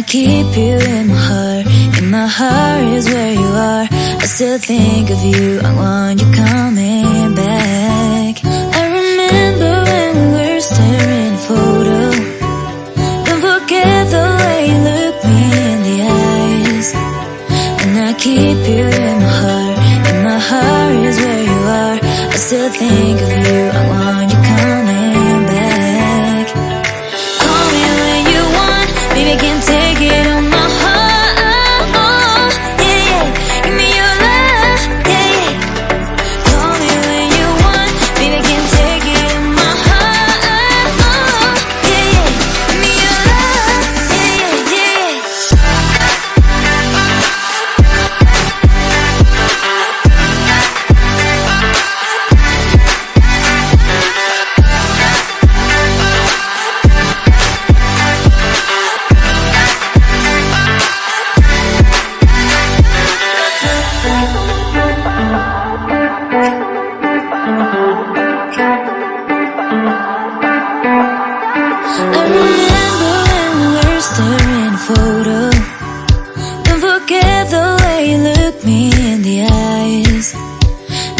keep you in my heart. In my heart is where you are. I still think of you. I want you coming back. I remember when we were staring at a photo. Don't forget the way you look me in the eyes. And I keep you in my heart. In my heart is where you are. I still think of you. I want you coming back. Call me when you want. Baby, I can't take it on my heart. Yeah, yeah. Give me your love. Yeah, yeah. Call me when you want. Baby, I can't take it on my heart. Yeah, yeah. Give me your love. Yeah, yeah, yeah. I remember when we were staring at a photo. Don't forget the way you look me in the eyes.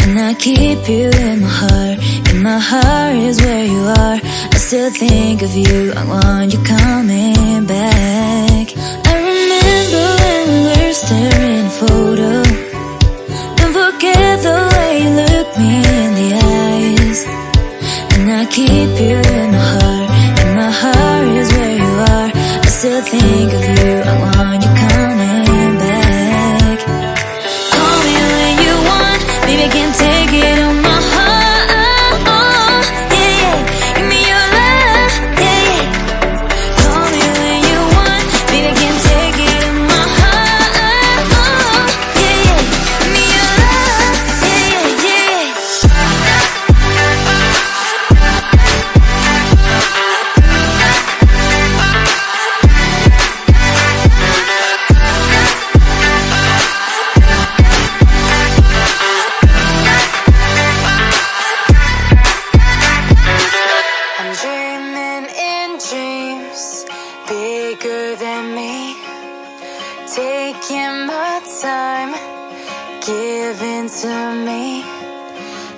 And I keep you in my heart. In my heart is where you are. I still think of you. I want you coming back. I remember when we were staring at a photo. Don't forget the way you look me in the eyes. And I keep you in my heart. In my heart is where you are. I still think of you. I want you coming back. Call me when you want. Baby, I can't take it on my heart. Yeah, yeah. Give me your love. Yeah, yeah. Call me when you want. Baby, I can't take it on my heart. Yeah, yeah. Give me your love. Yeah, yeah, yeah. I'm dreaming in dreams bigger than me, taking my time, giving to me,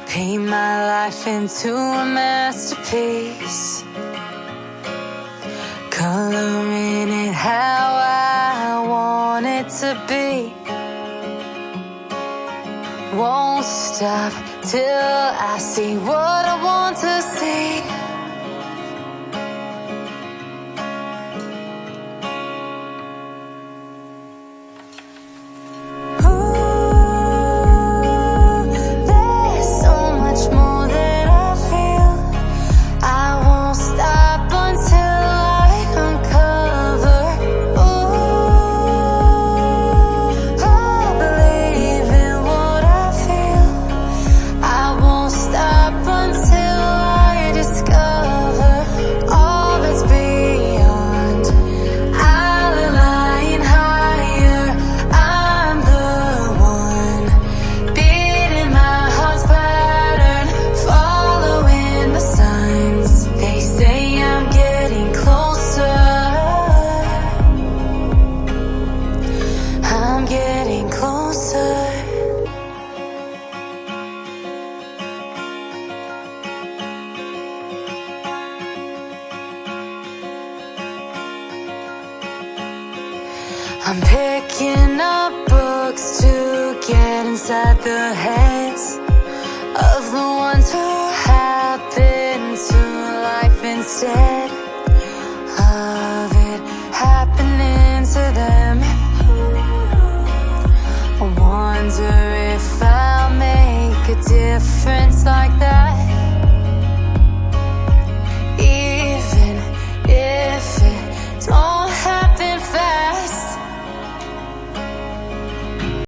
paint my life into a masterpiece, coloring it how I want it to be. Won't stop till I see what I want to see. There's so much more that I feel. I won't stop until I uncover. I believe in what I feel. I won't stop until I discover all that's beyond. I'll align higher. I'm the one, beating my heart's pattern, following the signs. They say I'm getting closer. I'm getting closer. I'm picking up books to get inside the heads of the ones who happen to life instead.